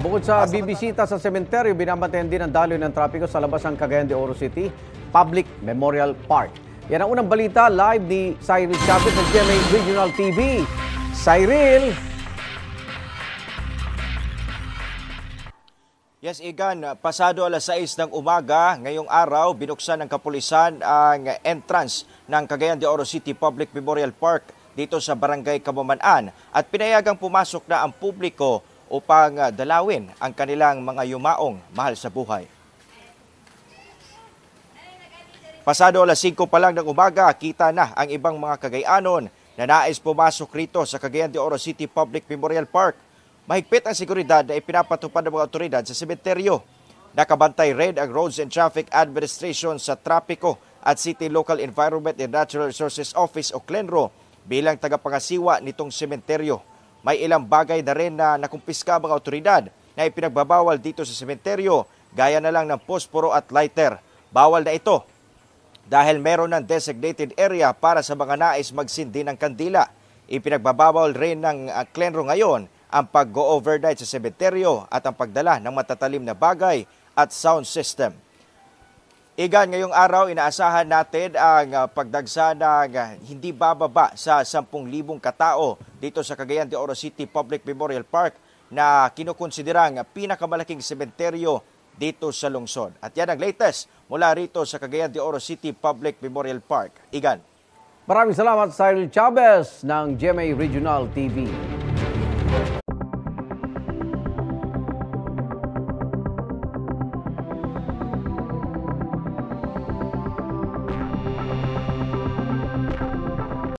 Bukod sa bibisita sa sementeryo, binabantayan din ang daloy ng trapiko sa labas ng Cagayan de Oro City Public Memorial Park. Yan ang unang balita live ni Cyril Chavez ng GMA Regional TV. Cyril! Yes, Igan, pasado alas 6 ng umaga, ngayong araw, binuksan ng kapulisan ang entrance ng Cagayan de Oro City Public Memorial Park dito sa Barangay Kabumanan at pinayagang pumasok na ang publiko upang dalawin ang kanilang mga yumaong mahal sa buhay. Pasado alas 5 pa lang ng umaga, kita na ang ibang mga Cagayanon na nais pumasok rito sa Cagayan de Oro City Public Memorial Park. Mahigpit ang seguridad na ipinapatupad ng mga otoridad sa sementeryo. Nakabantay rin ang Roads and Traffic Administration sa Trapiko at City Local Environment and Natural Resources Office o CLENRO bilang tagapangasiwa nitong sementeryo. May ilang bagay na rin na nakumpiska mga otoridad na ipinagbabawal dito sa sementeryo gaya na lang ng posporo at lighter. Bawal na ito dahil meron ng designated area para sa mga nais magsindi ng kandila. Ipinagbabawal rin ng CLENRO ngayon ang pag-go-overnight sa sementeryo at ang pagdala ng matatalim na bagay at sound system. Igan, ngayong araw, inaasahan natin ang pagdagsa ng hindi bababa sa 10,000 katao dito sa Cagayan de Oro City Public Memorial Park na kinukonsiderang pinakamalaking sementeryo dito sa lungsod. At yan ang latest mula rito sa Cagayan de Oro City Public Memorial Park. Igan. Maraming salamat, Cyril Chavez ng GMA Regional TV.